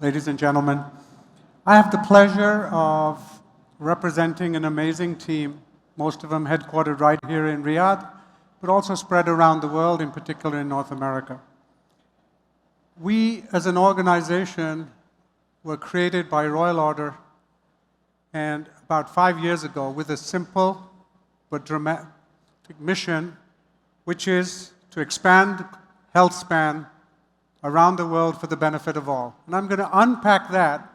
ladies and gentlemen. I have the pleasure of representing an amazing team, most of them headquartered right here in Riyadh, but also spread around the world, in particular in North America. We, as an organization, were created by Royal Order and about 5 years ago with a simple but dramatic mission, which is to expand health span around the world for the benefit of all. And I'm going to unpack that.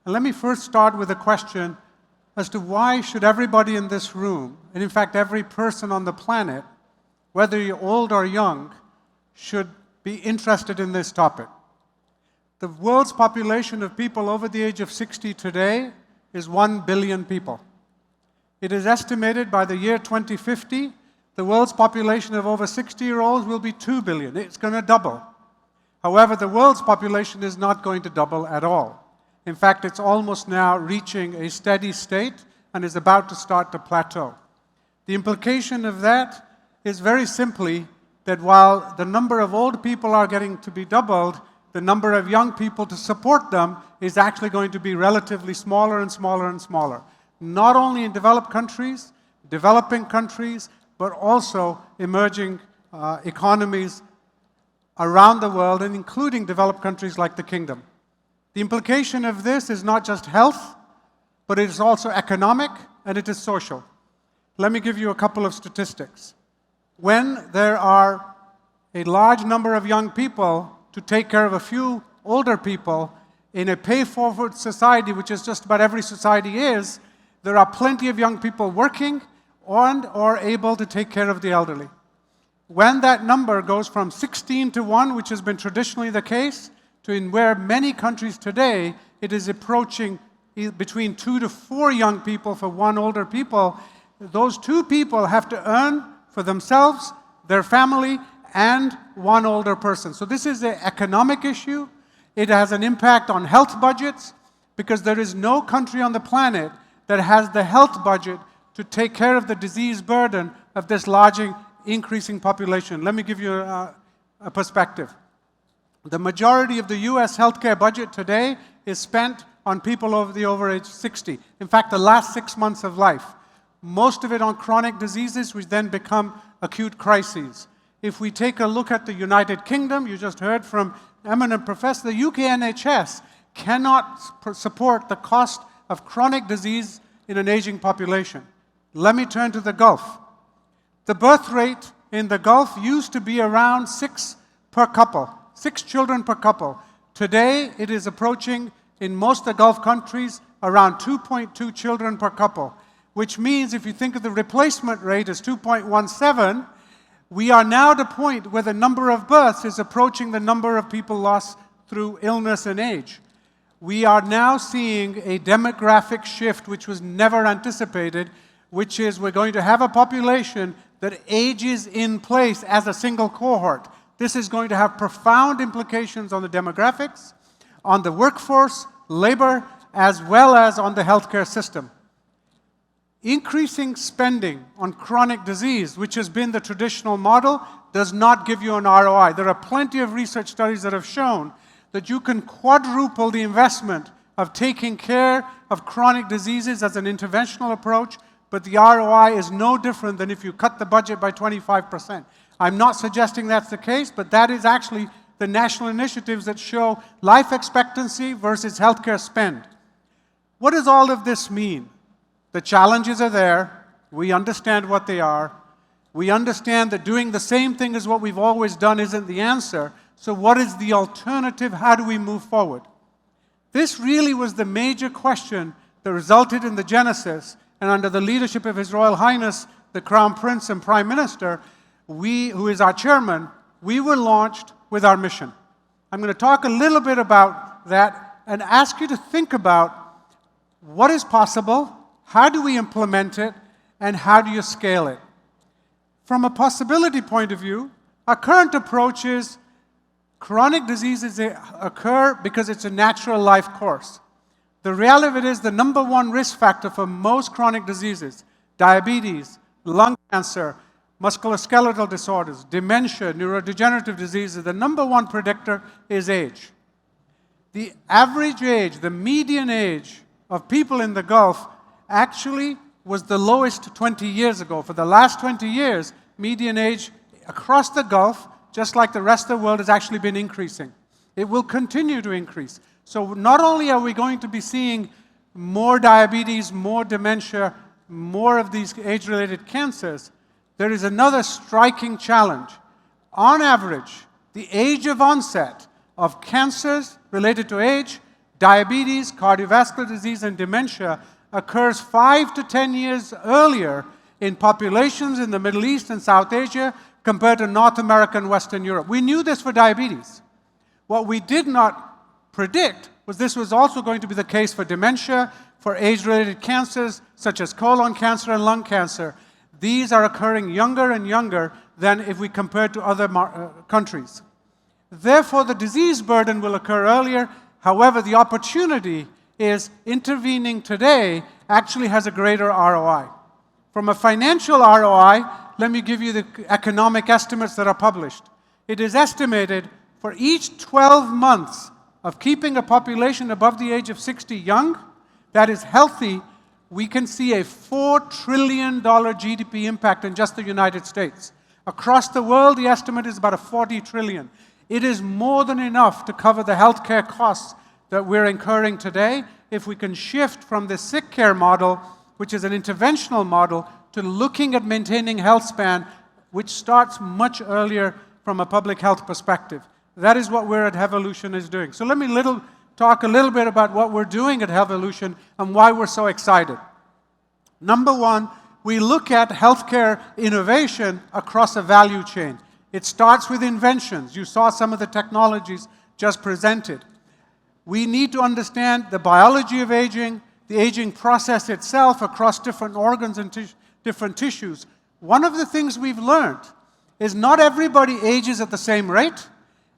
And let me first start with a question as to why should everybody in this room, and in fact every person on the planet, whether you're old or young, should be interested in this topic. The world's population of people over the age of 60 today is 1 billion people. It is estimated by the year 2050, the world's population of over 60-year-olds will be 2 billion. It's going to double. However, the world's population is not going to double at all. In fact, it's almost now reaching a steady state and is about to start to plateau. The implication of that is very simply that while the number of old people are getting to be doubled, the number of young people to support them is actually going to be relatively smaller and smaller and smaller. Not only in developed countries, developing countries, but also emerging economies around the world, and including developed countries like the Kingdom. The implication of this is not just health, but it is also economic and it is social. Let me give you a couple of statistics. When there are a large number of young people to take care of a few older people in a pay-forward society, which is just about every society is, there are plenty of young people working or able to take care of the elderly. When that number goes from 16 to 1, which has been traditionally the case, to in where many countries today, it is approaching between 2 to 4 young people for 1 older people, those 2 people have to earn for themselves, their family, and 1 older person. So this is an economic issue. It has an impact on health budgets, because there is no country on the planet that has the health budget to take care of the disease burden of this large increasing population. Let me give you a perspective. The majority of the US healthcare budget today is spent on people over age 60. In fact, the last 6 months of life. Most of it on chronic diseases, which then become acute crises. If we take a look at the United Kingdom, you just heard from eminent professor, the UK NHS cannot support the cost of chronic disease in an aging population. Let me turn to the Gulf. The birth rate in the Gulf used to be around 6 per couple, 6 children per couple. Today, it is approaching, in most of the Gulf countries, around 2.2 children per couple, which means if you think of the replacement rate as 2.17, we are now at a point where the number of births is approaching the number of people lost through illness and age. We are now seeing a demographic shift which was never anticipated, which is we're going to have a population that ages in place as a single cohort. This is going to have profound implications on the demographics, on the workforce, labor, as well as on the healthcare system. Increasing spending on chronic disease, which has been the traditional model, does not give you an ROI. There are plenty of research studies that have shown that you can quadruple the investment of taking care of chronic diseases as an interventional approach, but the ROI is no different than if you cut the budget by 25%. I'm not suggesting that's the case, but that is actually the national initiatives that show life expectancy versus healthcare spend. What does all of this mean? The challenges are there. We understand what they are. We understand that doing the same thing as what we've always done isn't the answer. So what is the alternative? How do we move forward? This really was the major question that resulted in the genesis, and under the leadership of His Royal Highness, the Crown Prince and Prime Minister, who is our chairman, we were launched with our mission. I'm going to talk a little bit about that and ask you to think about what is possible, how do we implement it, and how do you scale it? From a possibility point of view, our current approach is chronic diseases occur because it's a natural life course. The reality of it is the number one risk factor for most chronic diseases, diabetes, lung cancer, musculoskeletal disorders, dementia, neurodegenerative diseases, the number one predictor is age. the average age, the median age of people in the Gulf actually was the lowest 20 years ago. For the last 20 years, median age across the Gulf, just like the rest of the world, has actually been increasing. It will continue to increase. So not only are we going to be seeing more diabetes, more dementia, more of these age-related cancers, there is another striking challenge. On average, the age of onset of cancers related to age, diabetes, cardiovascular disease, and dementia occurs 5 to 10 years earlier in populations in the Middle East and South Asia compared to North America and Western Europe. We knew this for diabetes. What we did not predict was this was also going to be the case for dementia, for age-related cancers such as colon cancer and lung cancer. These are occurring younger and younger than if we compare to other countries. Therefore, the disease burden will occur earlier. However, the opportunity is intervening today actually has a greater ROI. From a financial ROI, let me give you the economic estimates that are published. It is estimated for each 12 months of keeping a population above the age of 60 young, that is healthy, we can see a $4 trillion GDP impact in just the United States. Across the world, the estimate is about a $40 trillion. It is more than enough to cover the healthcare costs that we're incurring today if we can shift from the sick care model, which is an interventional model, to looking at maintaining health span, which starts much earlier from a public health perspective. That is what we're at Hevolution is doing. So let me talk a little bit about what we're doing at Hevolution and why we're so excited. Number one, we look at healthcare innovation across a value chain. It starts with inventions. You saw some of the technologies just presented. We need to understand the biology of aging, the aging process itself across different organs and different tissues. One of the things we've learned is not everybody ages at the same rate,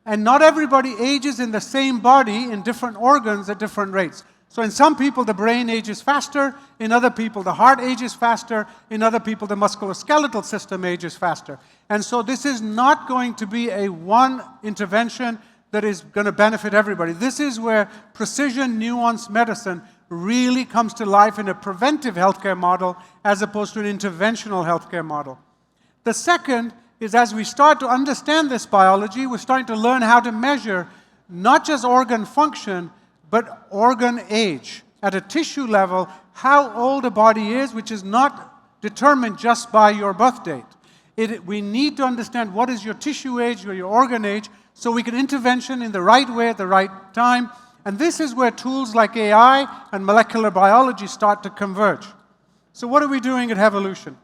and not everybody ages in the same body in different organs at different rates. So in some people, the brain ages faster. In other people, the heart ages faster. In other people, the musculoskeletal system ages faster. And so this is not going to be a one intervention that is going to benefit everybody. This is where precision, nuanced medicine really comes to life in a preventive healthcare model as opposed to an interventional healthcare model. The second is as we start to understand this biology, we're starting to learn how to measure not just organ function, but organ age. At a tissue level, how old a body is, which is not determined just by your birth date. We need to understand what is your tissue age or your organ age so we can intervention in the right way at the right time. And this is where tools like AI and molecular biology start to converge. So what are we doing at Hevolution?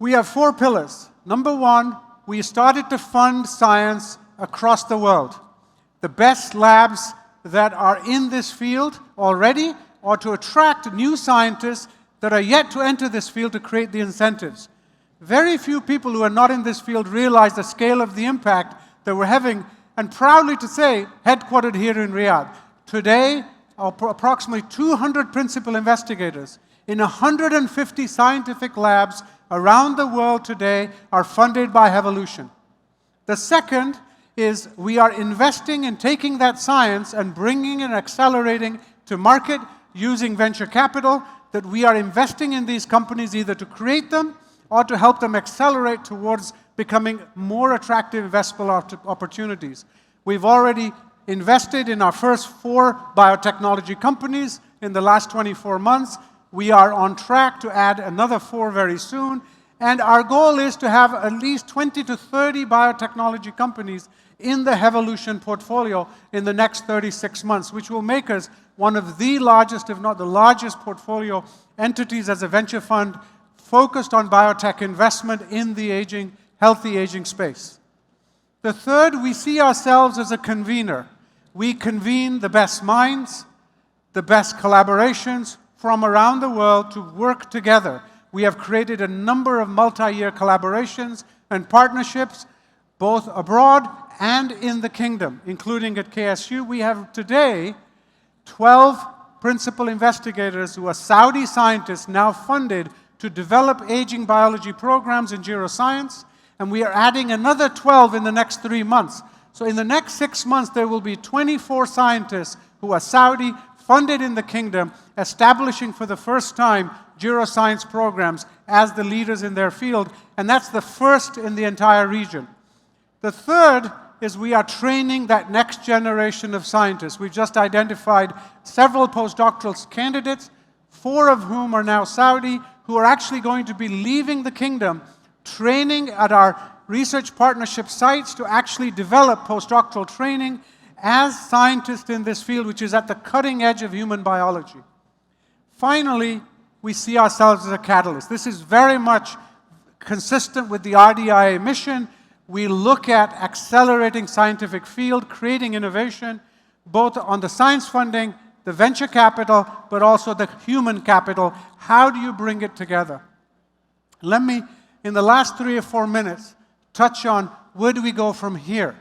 We have 4 pillars. Number one, we started to fund science across the world. The best labs that are in this field already, or to attract new scientists that are yet to enter this field to create the incentives. Very few people who are not in this field realize the scale of the impact that we're having, and proudly to say, headquartered here in Riyadh. Today, approximately 200 principal investigators in 150 scientific labs around the world today are funded by Hevolution. The second is we are investing in taking that science and bringing and accelerating to market using venture capital, that we are investing in these companies either to create them or to help them accelerate towards becoming more attractive investable opportunities. We've already invested in our first 4 biotechnology companies in the last 24 months. We are on track to add another 4 very soon. And our goal is to have at least 20 to 30 biotechnology companies in the Hevolution portfolio in the next 36 months, which will make us one of the largest, if not the largest, portfolio entities as a venture fund focused on biotech investment in the aging, healthy aging space. The third, we see ourselves as a convener. We convene the best minds, the best collaborations from around the world to work together. We have created a number of multi-year collaborations and partnerships, both abroad and in the kingdom, including at KSU. We have today 12 principal investigators who are Saudi scientists now funded to develop aging biology programs in geroscience, and we are adding another 12 in the next 3 months. So in the next 6 months, there will be 24 scientists who are Saudi, funded in the kingdom, establishing for the first time neuroscience programs as the leaders in their field, and that's the first in the entire region. The third is we are training that next generation of scientists. We've just identified several postdoctoral candidates, 4 of whom are now Saudi, who are actually going to be leaving the kingdom, training at our research partnership sites to actually develop postdoctoral training as scientists in this field, which is at the cutting edge of human biology. Finally, we see ourselves as a catalyst. This is very much consistent with the RDIA mission. We look at accelerating scientific field, creating innovation, both on the science funding, the venture capital, but also the human capital. How do you bring it together? Let me, in the last 3 or 4 minutes, touch on where do we go from here.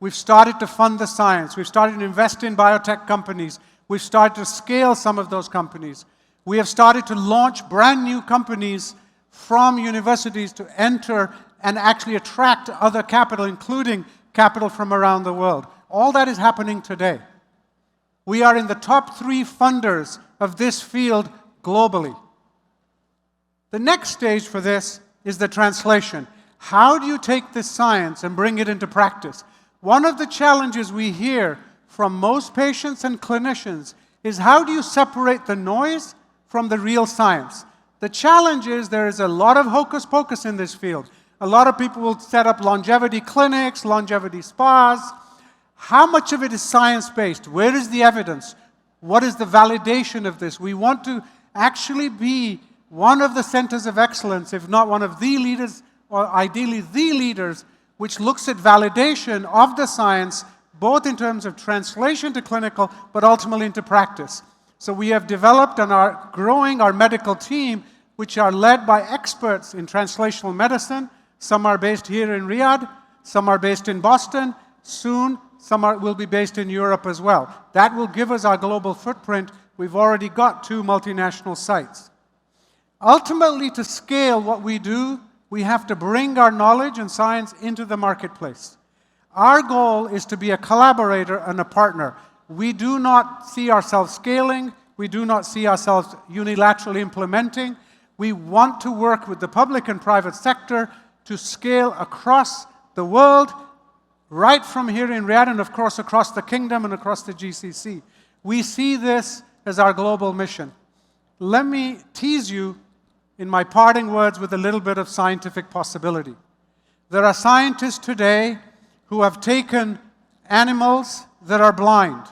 We've started to fund the science. We've started to invest in biotech companies. We've started to scale some of those companies. We have started to launch brand new companies from universities to enter and actually attract other capital, including capital from around the world. All that is happening today. We are in the top 3 funders of this field globally. The next stage for this is the translation. How do you take this science and bring it into practice? One of the challenges we hear from most patients and clinicians is how do you separate the noise from the real science? The challenge is there is a lot of hocus pocus in this field. A lot of people will set up longevity clinics, longevity spas. How much of it is science-based? Where is the evidence? What is the validation of this? We want to actually be one of the centers of excellence, if not one of the leaders, or ideally the leaders, which looks at validation of the science, both in terms of translation to clinical, but ultimately into practice. So we have developed and are growing our medical team, which are led by experts in translational medicine. Some are based here in Riyadh, some are based in Boston. Soon, some will be based in Europe as well. That will give us our global footprint. We've already got 2 multinational sites. Ultimately, to scale what we do, we have to bring our knowledge and science into the marketplace. Our goal is to be a collaborator and a partner. We do not see ourselves scaling. We do not see ourselves unilaterally implementing. We want to work with the public and private sector to scale across the world, right from here in Riyadh and, of course, across the kingdom and across the GCC. We see this as our global mission. Let me tease you in my parting words with a little bit of scientific possibility. There are scientists today who have taken animals that are blind,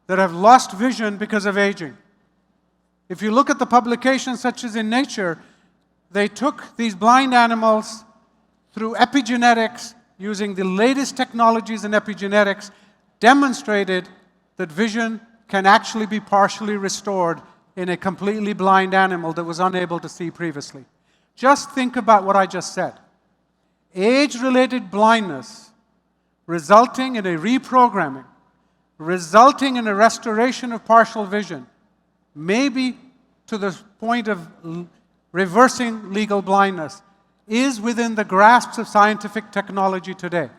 that have lost vision because of aging. If you look at the publications such as in Nature, they took these blind animals through epigenetics, using the latest technologies in epigenetics, demonstrated that vision can actually be partially restored in a completely blind animal that was unable to see previously. Just think about what I just said. Age-related blindness resulting in a reprogramming, resulting in a restoration of partial vision, maybe to the point of reversing legal blindness, is within the grasp of scientific technology today.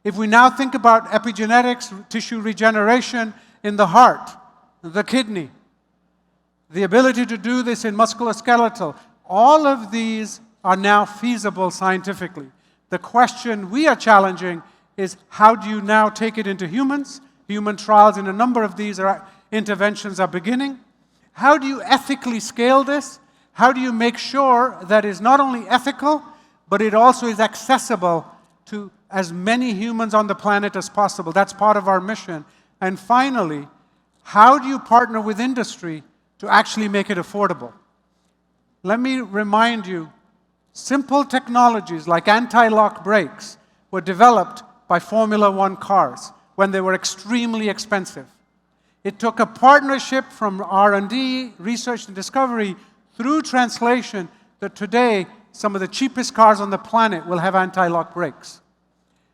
If we now think about epigenetics, tissue regeneration in the heart, the kidney, the ability to do this in musculoskeletal, all of these are now feasible scientifically. The question we are challenging is how do you now take it into humans? Human trials in a number of these interventions are beginning. How do you ethically scale this? How do you make sure that it's not only ethical, but it also is accessible to as many humans on the planet as possible? That's part of our mission. And finally, how do you partner with industry to actually make it affordable? Let me remind you, simple technologies like anti-lock brakes were developed by Formula One cars when they were extremely expensive. It took a partnership from R&D, research and discovery, through translation, that today some of the cheapest cars on the planet will have anti-lock brakes.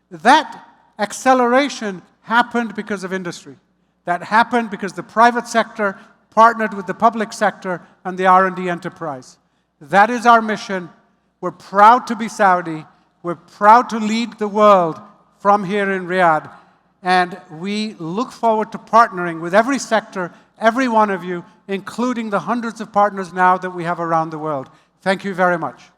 That acceleration happened because of industry. That happened because the private sector partnered with the public sector and the R&D enterprise. That is our mission. We're proud to be Saudi. We're proud to lead the world from here in Riyadh. And we look forward to partnering with every sector, every one of you, including the hundreds of partners now that we have around the world. Thank you very much.